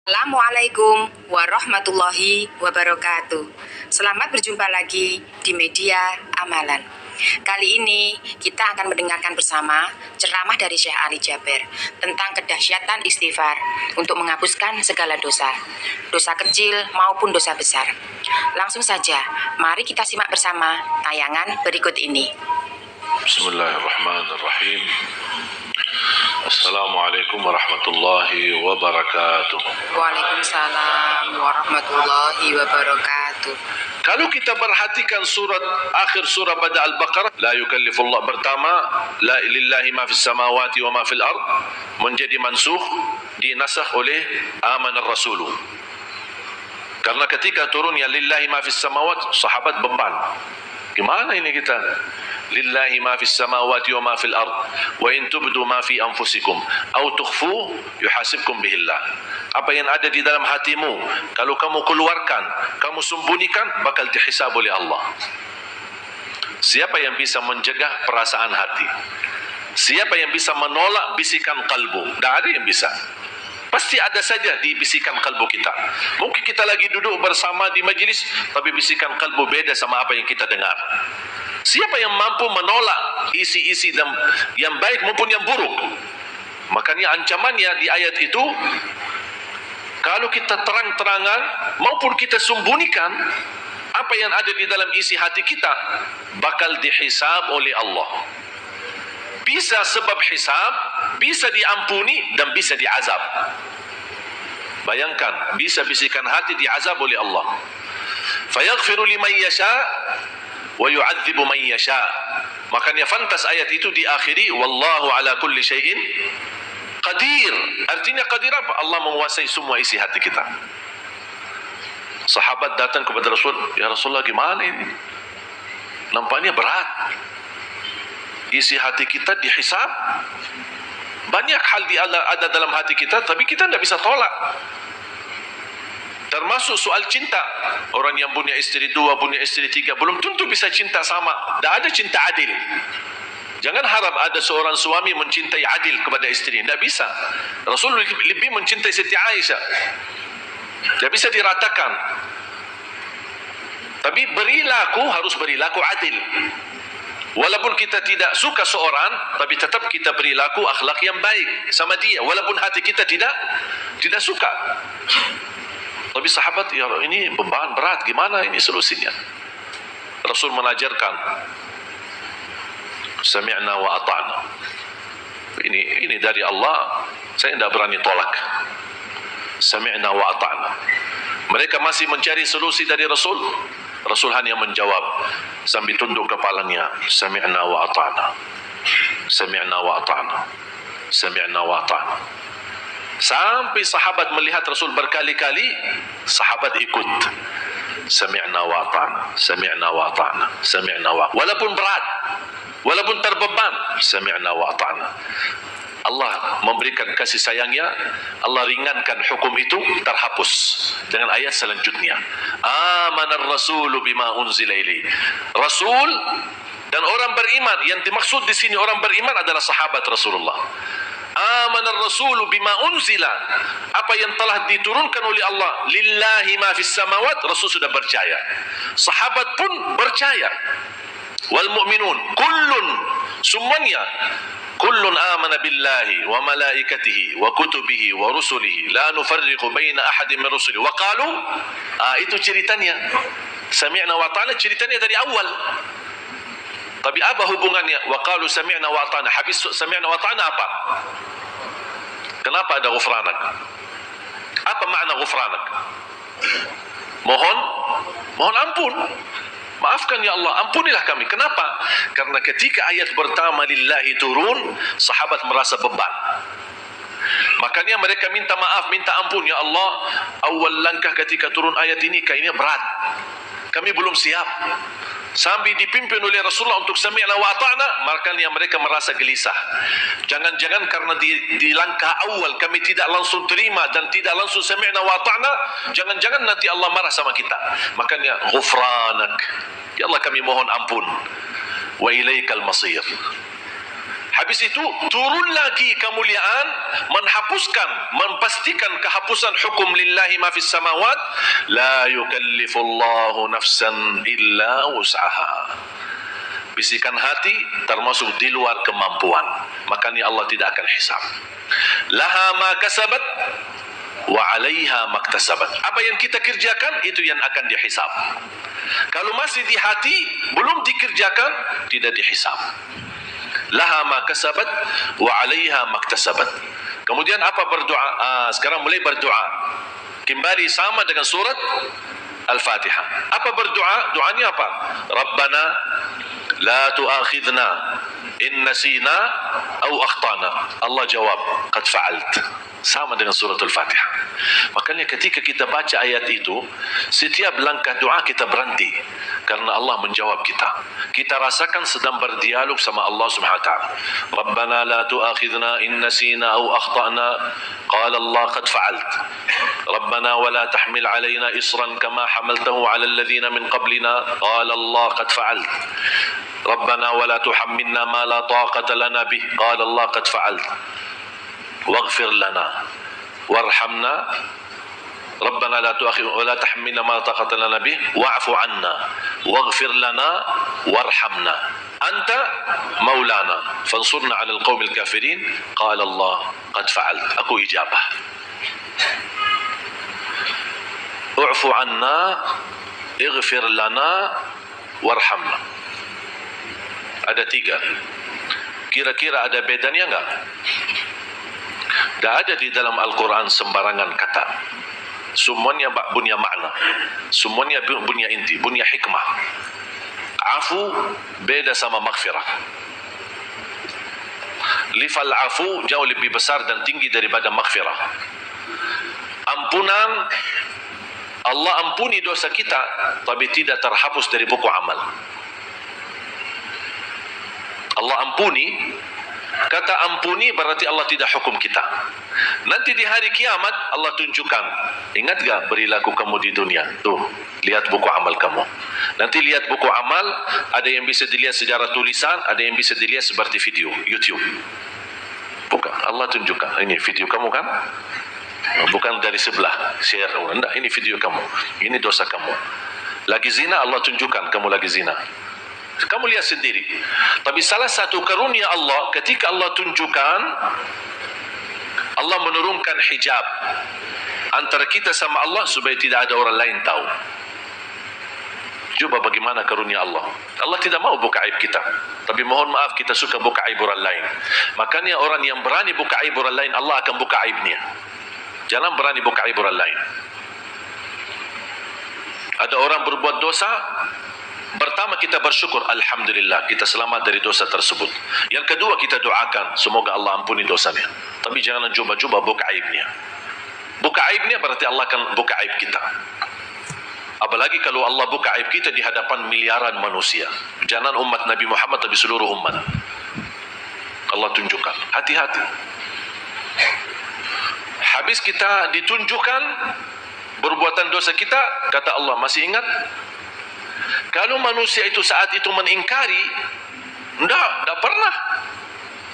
Assalamualaikum warahmatullahi wabarakatuh. Selamat berjumpa lagi di media Amalan. Kali ini kita akan mendengarkan bersama ceramah dari Syekh Ali Jaber tentang kedahsyatan istighfar untuk menghapuskan segala dosa, dosa kecil maupun dosa besar. Langsung saja, mari kita simak bersama tayangan berikut ini. Bismillahirrahmanirrahim. Assalamualaikum warahmatullahi wabarakatuh. Waalaikumsalam warahmatullahi wabarakatuh. Kalau kita perhatikan akhir surah pada Al-Baqarah, la yukallifullah, pertama la lillahi ma fis samawati wa ma fil ard, menjadi mansukh, dinasakh oleh amanar rasulu. Karena ketika turunnya lillahi ma fis samawat, sahabat beban. Gimana ini kita? Lillahi ma fis samawati wa ma fil ard wa in tubdu ma fi anfusikum aw tukhfu yuhasibkum bihillah. Apa yang ada di dalam hatimu, kalau kamu keluarkan, kamu sembunyikan, bakal dihisab oleh Allah. Siapa yang bisa menjaga perasaan hati? Siapa yang bisa menolak bisikan kalbu? Tak ada yang bisa. Pasti ada saja di bisikan kalbu kita. Mungkin kita lagi duduk bersama di majlis, tapi bisikan kalbu beda sama apa yang kita dengar. Siapa yang mampu menolak isi-isi yang baik maupun yang buruk? Makanya ancamannya di ayat itu, kalau kita terang-terangan maupun kita sembunyikan, apa yang ada di dalam isi hati kita bakal dihisab oleh Allah. Bisa sebab hisab, bisa diampuni dan bisa diazab. Bayangkan, bisa bisikan hati diazab oleh Allah. Fayaghfiru liman yasha wa yu'adzibu man yasha. Makanya fantas ayat itu diakhiri wallahu ala kulli syai'in qadir. Artinya qadir apa? Allah menguasai semua isi hati kita. Sahabat datang kepada Rasul, ya Rasulullah, gimana ini? Nampaknya berat. Isi hati kita dihisab. Banyak hal ada dalam hati kita, tapi kita tidak bisa tolak. Termasuk soal cinta. Orang yang punya istri 2, punya istri 3, belum tentu bisa cinta sama. Tidak ada cinta adil. Jangan harap ada seorang suami mencintai adil kepada istri. Tidak bisa. Rasul lebih mencintai Siti Aisyah. Tidak bisa diratakan. Tapi berilaku harus berilaku adil. Walaupun kita tidak suka seorang, tapi tetap kita berilaku akhlak yang baik sama dia, walaupun hati kita tidak suka. Tapi sahabat, ya ini beban berat, gimana ini solusinya? Rasul menajarkan, sami'na wa ata'na. Ini dari Allah, saya tidak berani tolak. Sami'na wa ata'na. Mereka masih mencari solusi dari Rasul. Rasul hanya menjawab sambil tunduk kepalanya, sami'na wa ata'na, sami'na wa ata'na, sami'na wa ata'na. Sampai sahabat melihat Rasul berkali-kali, sahabat ikut, sami'na wa ata'na, sami'na wa ata'na, sami'na wa, walaupun berat, walaupun terbeban, sami'na wa ata'na. Allah memberikan kasih sayangnya, Allah ringankan hukum itu, terhapus dengan ayat selanjutnya. Amanar rasulu bima unzila ilaihi. Rasul dan orang beriman, yang dimaksud di sini orang beriman adalah sahabat Rasulullah. Amanar rasulu bima unzila, apa yang telah diturunkan oleh Allah, lillahi ma fis samawat, Rasul sudah percaya. Sahabat pun percaya. Wal mu'minun kullun, semuanya, kullun amana billahi wa malaikatihi wa kutubihi wa rusulihi la nufarriqu baina ahadin min rusulihi wa qalu, itu ceritanya sami'na wa ta'ala, ceritanya dari awal. Tapi apa hubungannya wa qalu sami'na wa ta'ala? Habis sami'na wa ta'ala apa? Kenapa ada ghufranak? Apa makna ghufranak? Mohon ampun. Maafkan ya Allah, ampunilah kami. Kenapa? Karena ketika ayat pertama lillahi turun, sahabat merasa beban. Makanya mereka minta maaf, minta ampun, ya Allah, awal langkah ketika turun ayat ini kayaknya berat. Kami belum siap. Sambil dipimpin oleh Rasulullah untuk sami'na wa ata'na, makanya mereka merasa gelisah. Jangan-jangan karena di langkah awal kami tidak langsung terima dan tidak langsung sami'na wa ata'na, jangan-jangan nanti Allah marah sama kita. Makanya ghufranak, ya Allah kami mohon ampun, wa ilaikal masir. Habis itu turun lagi kemuliaan, menghapuskan, memastikan kehapusan hukum lillahi ma fis samawat, la yukallifullahu nafsan illa wus'aha. Bisikan hati termasuk di luar kemampuan, makanya Allah tidak akan hisab. Laha ma kasabat wa 'alaiha maktasabat. Apa yang kita kerjakan itu yang akan dihisab. Kalau masih di hati belum dikerjakan, tidak dihisab. Laha ma kasabat wa 'alaiha maktasabat. Kemudian apa berdoa? Sekarang mulai berdoa. Kembali sama dengan surat Al-Fatihah. Apa berdoa? Doanya apa? Rabbana la tu'akhidna in nasina aw akhtana. Allah jawab, qad fa'alt. Sama dengan surat Al-Fatihah. Makanya ketika kita baca ayat itu, setiap langkah doa kita berhenti, karena Allah menjawab kita. Kita rasakan sedang berdialog sama Allah Subhanahu wa taala. Rabbana la tu'akhidna in nasina aw akhtana. Qala Allah qad fa'alt. Rabbana wa la tahmil 'alaina isran kama hamaltahu 'ala alladhina min qablina. Qala Allah qad fa'alt. ربنا ولا تحملنا ما لا طاقة لنا به قال الله قد فعلت واغفر لنا وارحمنا ربنا لا تؤاخذنا ولا تحملنا ما لا طاقة لنا به واعف عنا واغفر لنا وارحمنا أنت مولانا فانصرنا على القوم الكافرين قال الله قد فعلت. Aku ijabah. اعف عنا اغفر لنا وارحمنا. Ada 3. Kira-kira ada bedanya enggak? Tidak ada di dalam Al-Quran sembarangan kata. Semuanya punya makna. Semuanya punya inti, punya hikmah. Afu beda sama maghfirah. Lifal afu jauh lebih besar dan tinggi daripada maghfirah. Ampunan, Allah ampuni dosa kita, tapi tidak terhapus dari buku amal. Allah ampuni, kata ampuni berarti Allah tidak hukum kita. Nanti di hari kiamat Allah tunjukkan, ingat gak perilaku kamu di dunia? Tuh, lihat buku amal kamu. Nanti lihat buku amal, ada yang bisa dilihat secara tulisan, ada yang bisa dilihat seperti video YouTube. Bukan, Allah tunjukkan, ini video kamu kan? Bukan dari sebelah share, enggak, ini video kamu, ini dosa kamu. Lagi zina, Allah tunjukkan kamu lagi zina. Kamu lihat sendiri. Tapi salah satu karunia Allah, ketika Allah tunjukkan, Allah menurunkan hijab antara kita sama Allah supaya tidak ada orang lain tahu. Coba bagaimana karunia Allah. Allah tidak mau buka aib kita, tapi mohon maaf kita suka buka aib orang lain. Makanya orang yang berani buka aib orang lain, Allah akan buka aibnya. Jangan berani buka aib orang lain. Ada orang berbuat dosa, pertama kita bersyukur, alhamdulillah kita selamat dari dosa tersebut. Yang kedua kita doakan semoga Allah ampuni dosanya. Tapi jangan coba-coba buka aibnya. Buka aibnya berarti Allah akan buka aib kita. Apalagi kalau Allah buka aib kita di hadapan miliaran manusia. Jangan umat Nabi Muhammad, tapi seluruh umat. Allah tunjukkan, hati-hati. Habis kita ditunjukkan perbuatan dosa kita, kata Allah, masih ingat? Kalau manusia itu saat itu mengingkari, tidak pernah.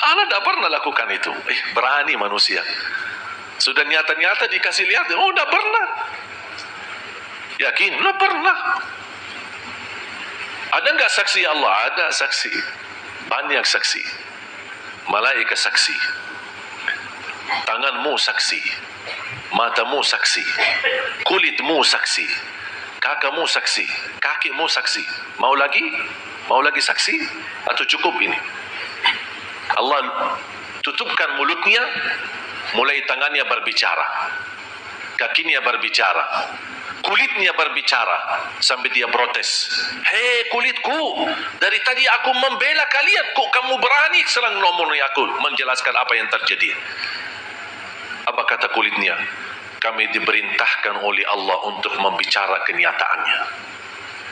Allah tidak pernah lakukan itu. Berani manusia. Sudah nyata-nyata dikasih lihat, oh tidak pernah. Yakin? Tidak pernah. Ada enggak saksi Allah? Ada saksi. Banyak saksi. Malaikat saksi. Tanganmu saksi. Matamu saksi. Kulitmu saksi. Kakamu saksi, kakimu saksi. Mau lagi? Mau lagi saksi? Atau cukup ini? Allah tutupkan mulutnya, mulai tangannya berbicara, kakinya berbicara, kulitnya berbicara, sampai dia protes. Hei kulitku, dari tadi aku membela kalian, kok kamu berani serang nomornya aku, menjelaskan apa yang terjadi. Apa kata kulitnya? Kami diperintahkan oleh Allah untuk membicara kenyataannya.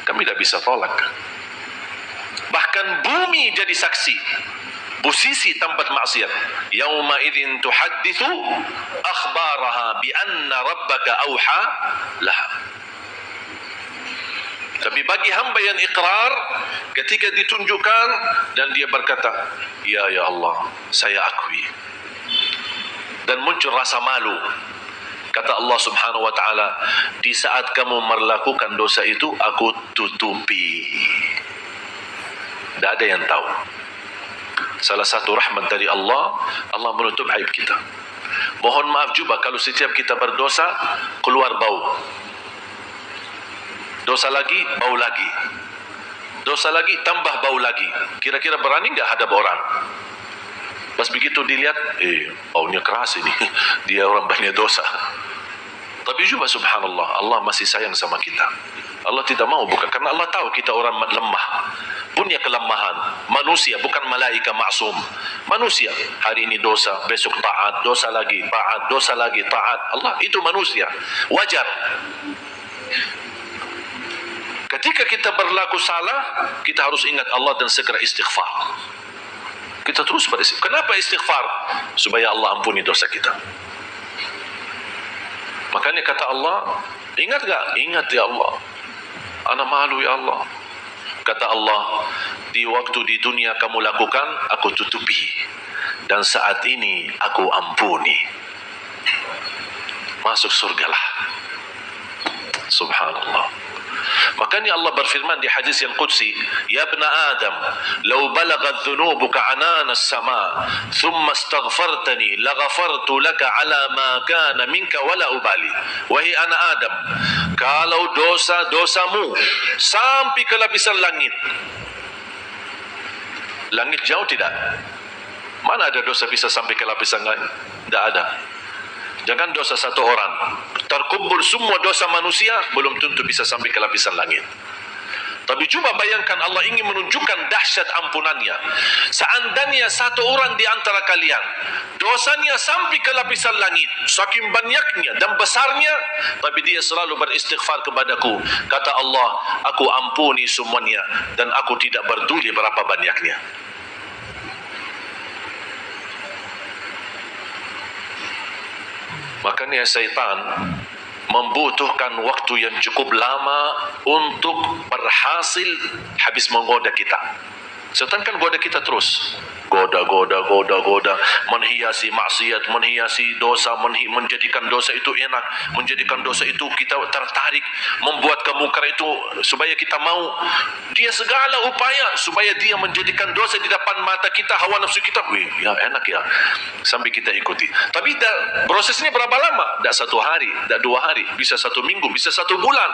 Kami tidak bisa tolak. Bahkan bumi jadi saksi. Posisi tempat maksiat. Yauma idzin tuhadditsu akhbaraha bi anna rabbaka auha laha. Tapi bagi hamba yang ikrar, ketika ditunjukkan dan dia berkata, ya Allah, saya akui. Dan muncul rasa malu. Kata Allah Subhanahu wa taala, di saat kamu melakukan dosa itu, aku tutupi. Tidak ada yang tahu. Salah satu rahmat dari Allah, Allah menutup aib kita. Mohon maaf juga kalau setiap kita berdosa keluar bau. Dosa lagi, bau lagi. Dosa lagi, tambah bau lagi. Kira-kira berani enggak hadap orang? Pas begitu dilihat, baunya keras ini. Dia orang banyak dosa. Tapi juga subhanallah, Allah masih sayang sama kita. Allah tidak mau bukan karena Allah tahu kita orang lemah, punya kelemahan. Manusia bukan malaika maksum. Manusia hari ini dosa, besok taat, dosa lagi taat, dosa lagi taat. Allah itu manusia, wajar. Ketika kita berlaku salah, kita harus ingat Allah dan segera istighfar. Kita terus beristighfar. Kenapa istighfar? Supaya Allah ampuni dosa kita. Makanya kata Allah, ingat gak? Ingat ya Allah. Ana malu ya Allah. Kata Allah, di waktu di dunia kamu lakukan, aku tutupi. Dan saat ini aku ampuni. Masuk surgalah. Subhanallah. Makanya Allah berfirman di hadis yang qudsi, ya ibna Adam, law balaghat dhunubuka anana as-sama, thumma astaghfartani, laghafartu laka ala ma kana minka wala ubali. Wahai anak Adam, kalau dosa-dosamu sampai ke lapisan langit. Langit jauh tidak? Mana ada dosa bisa sampai ke lapisan langit? Tidak ada. Jangan dosa satu orang, terkumpul semua dosa manusia belum tentu bisa sampai ke lapisan langit. Tapi coba bayangkan Allah ingin menunjukkan dahsyat ampunannya. Seandainya satu orang di antara kalian dosanya sampai ke lapisan langit, saking banyaknya dan besarnya, tapi dia selalu beristighfar kepadaku, kata Allah, aku ampuni semuanya dan aku tidak peduli berapa banyaknya. Makanya syaitan membutuhkan waktu yang cukup lama untuk berhasil habis menggoda kita. Syaitan kan goda kita terus. Goda, menghiasi maksiat, menghiasi dosa, menjadikan dosa itu enak, menjadikan dosa itu kita tertarik, membuat kemungkaran itu supaya kita mau. Dia segala upaya supaya dia menjadikan dosa di depan mata kita, hawa nafsu kita, ya enak ya, sampai kita ikuti. Tapi prosesnya berapa lama? Tidak 1 hari, tidak 2 hari, bisa 1 minggu, bisa 1 bulan.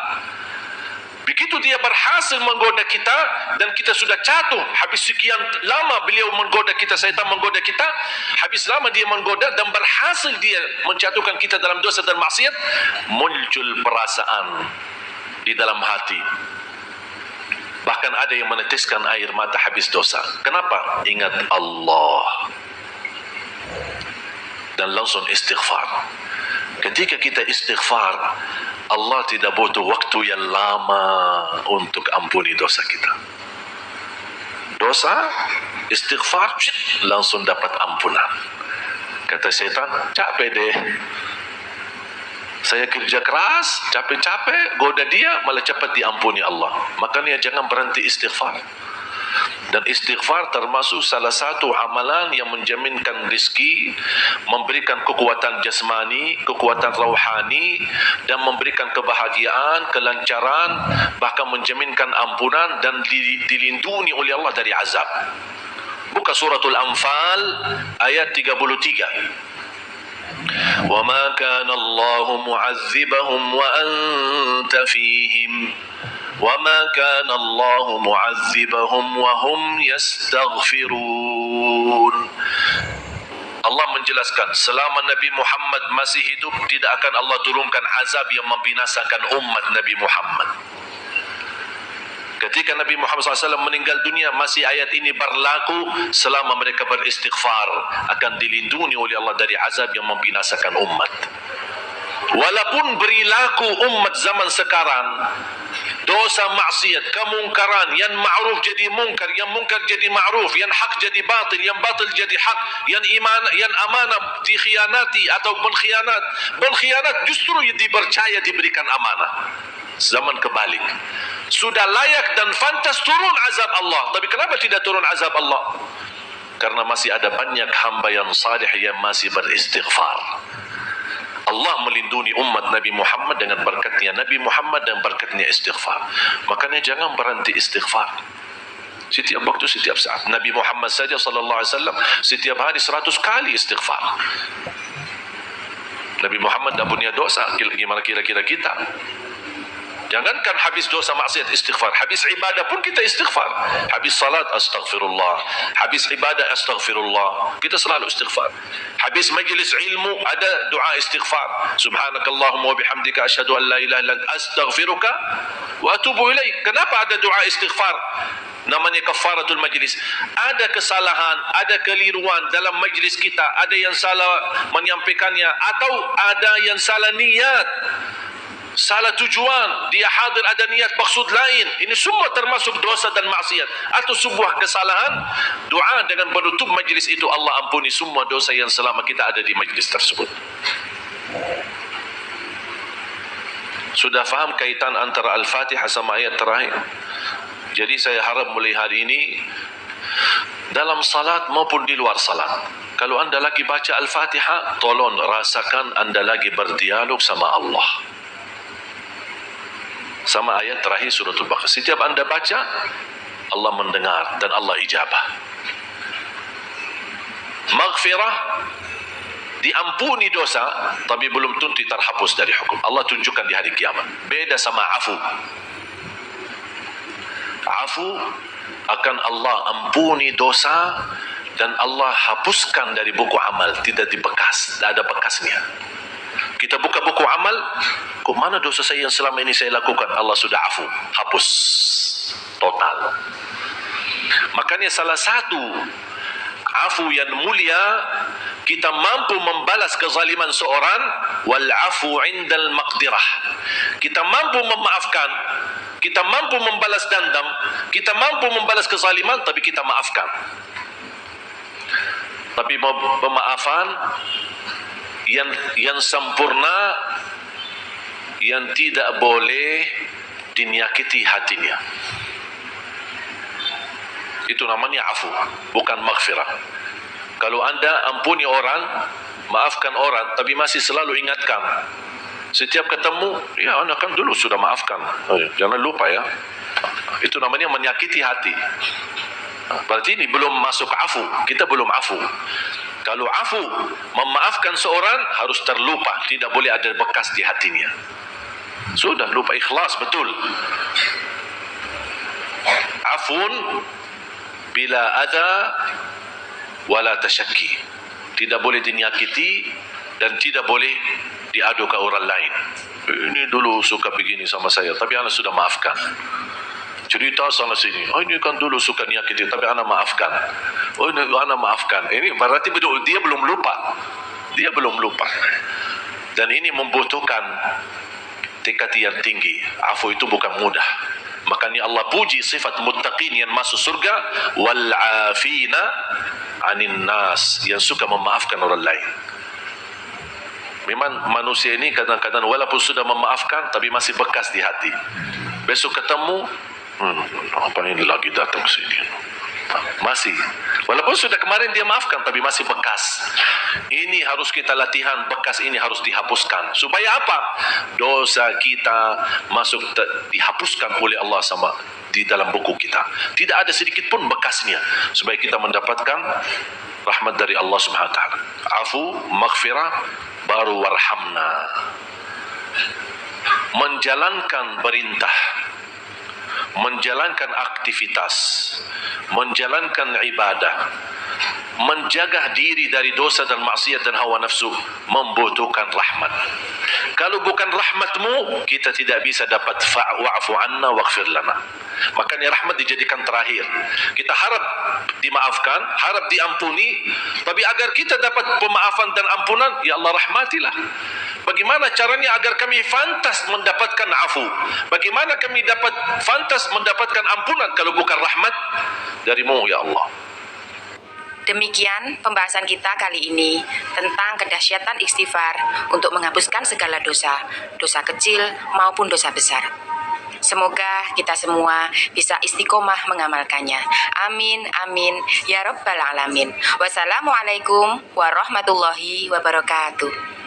Begitu dia berhasil menggoda kita dan kita sudah jatuh, habis sekian lama beliau menggoda kita, syaitan menggoda kita, habis lama dia menggoda dan berhasil dia menjatuhkan kita dalam dosa dan maksiat, muncul perasaan di dalam hati. Bahkan ada yang meneteskan air mata habis dosa. Kenapa? Ingat Allah. Dan langsung istighfar. Ketika kita istighfar, Allah tidak butuh waktu yang lama untuk ampuni dosa kita. Dosa, istighfar, langsung dapat ampunan. Kata syaitan, capek deh. Saya kerja keras, capek-capek, goda dia, malah cepat diampuni Allah. Makanya jangan berhenti istighfar. Dan istighfar termasuk salah satu amalan yang menjaminkan rizki, memberikan kekuatan jasmani, kekuatan rohani, dan memberikan kebahagiaan, kelancaran, bahkan menjaminkan ampunan dan dilindungi oleh Allah dari azab. Buka suratul Anfal ayat 33. وَمَا كَانَ اللَّهُ مُعَذِّبَهُمْ وَأَنْتَ فِيهِمْ وَمَا كَانَ اللَّهُ مُعَذِّبَهُمْ وَهُمْ يَسْتَغْفِرُونَ. Allah menjelaskan, selama Nabi Muhammad masih hidup, tidak akan Allah turunkan azab yang membinasakan umat Nabi Muhammad. Ketika Nabi Muhammad SAW meninggal dunia, masih ayat ini berlaku. Selama mereka beristighfar, akan dilindungi oleh Allah dari azab yang membinasakan umat. Walaupun perilaku umat zaman sekarang, dosa maksiat, kemungkaran, yang ma'ruf jadi mungkar, yang mungkar jadi ma'ruf, yang hak jadi batil, yang batil jadi hak, yang iman, yang amanah dikhianati atau berkhianat justru dipercaya diberikan amanah. Zaman kebalik. Sudah layak dan pantas turun azab Allah. Tapi kenapa tidak turun azab Allah? Karena masih ada banyak hamba yang salih yang masih beristighfar. Allah melindungi umat Nabi Muhammad dengan berkatnya Nabi Muhammad dan berkatnya istighfar. Makanya jangan berhenti istighfar. Setiap waktu, setiap saat. Nabi Muhammad saja sallallahu alaihi wasallam setiap hari 100 kali istighfar. Nabi Muhammad tak punya dosa. Gimana kira-kira kita? Jangankan habis dosa maksiat istighfar, habis ibadah pun kita istighfar. Habis salat astaghfirullah, habis ibadah astaghfirullah. Kita selalu istighfar. Habis majlis ilmu ada doa istighfar. Subhanakallahumma wa bihamdika asyhadu an la ilaha illa anta astaghfiruka wa atubu ilaik. Kenapa ada doa istighfar? Namanya kafaratul majlis. Ada kesalahan, ada keliruan dalam majlis kita, ada yang salah menyampaikannya atau ada yang salah niat, salah tujuan, dia hadir ada niat maksud lain. Ini semua termasuk dosa dan maksiat atau sebuah kesalahan. Doa dengan menutup majlis itu, Allah ampuni semua dosa yang selama kita ada di majlis tersebut. Sudah faham kaitan antara Al-Fatihah sama ayat terakhir? Jadi saya harap mulai hari ini dalam salat maupun di luar salat, kalau anda lagi baca Al-Fatihah, tolong rasakan anda lagi berdialog sama Allah. Sama ayat terakhir surah Al-Baqarah. Setiap anda baca, Allah mendengar dan Allah ijabah. Maghfirah, diampuni dosa, tapi belum tentu terhapus dari hukum. Allah tunjukkan di hari kiamat. Beda sama afu. Afu akan Allah ampuni dosa dan Allah hapuskan dari buku amal, tidak dibekas, tidak ada bekasnya. Kita buka buku amal, kok mana dosa saya yang selama ini saya lakukan? Allah sudah afu, hapus total. Makanya salah satu afu yang mulia, kita mampu membalas kezaliman seorang, wal afu indal maqdirah. Kita mampu memaafkan, kita mampu membalas dendam, kita mampu membalas kezaliman, tapi kita maafkan. Tapi pemaafan yang sempurna, yang tidak boleh dinyakiti hatinya, itu namanya afu, bukan maghfirah. Kalau anda ampuni orang, maafkan orang, tapi masih selalu ingatkan, setiap ketemu, ya anda kan dulu sudah maafkan, jangan lupa ya, itu namanya menyakiti hati. Berarti ini belum masuk afu, kita belum afu. Kalau afu, memaafkan seorang harus terlupa, tidak boleh ada bekas di hatinya. Sudah lupa, ikhlas betul. Afun bila ada wala tasyakki, tidak boleh dinyakiti dan tidak boleh diadu ke orang lain. Ini dulu suka begini sama saya, tapi anak sudah maafkan. Cerita sana sini, oh ini kan dulu suka nyakiti, tapi anak maafkan. Oh ini anak maafkan. Ini berarti dia belum lupa. Dia belum lupa. Dan ini membutuhkan tekad yang tinggi. Afu itu bukan mudah. Makanya Allah puji sifat muttaqin yang masuk surga, wal afina anin nas, yang suka memaafkan orang lain. Memang manusia ini kadang-kadang walaupun sudah memaafkan, tapi masih bekas di hati. Besok ketemu, apa ini lagi datang sini? Masih, walaupun sudah kemarin dia maafkan, tapi masih bekas. Ini harus kita latihan, bekas ini harus dihapuskan. Supaya apa? Dosa kita masuk dihapuskan oleh Allah sama di dalam buku kita. Tidak ada sedikit pun bekasnya, supaya kita mendapatkan rahmat dari Allah Subhanahu wa taala. Afu, maghfirah, baru warhamna. Menjalankan perintah, menjalankan aktivitas, menjalankan ibadah, menjaga diri dari dosa dan maksiat dan hawa nafsu, membutuhkan rahmat. Kalau bukan rahmatmu, kita tidak bisa dapat wa'fu anna waghfir lana. Makanya rahmat dijadikan terakhir. Kita harap dimaafkan, harap diampuni, tapi agar kita dapat pemaafan dan ampunan, ya Allah rahmatilah. Bagaimana caranya agar kami fantas mendapatkan afu? Bagaimana kami dapat fantas mendapatkan ampunan kalau bukan rahmat darimu, ya Allah? Demikian pembahasan kita kali ini tentang kedahsyatan istighfar untuk menghapuskan segala dosa, dosa kecil maupun dosa besar. Semoga kita semua bisa istiqomah mengamalkannya. Amin, amin, ya Rabbal Alamin. Wassalamualaikum warahmatullahi wabarakatuh.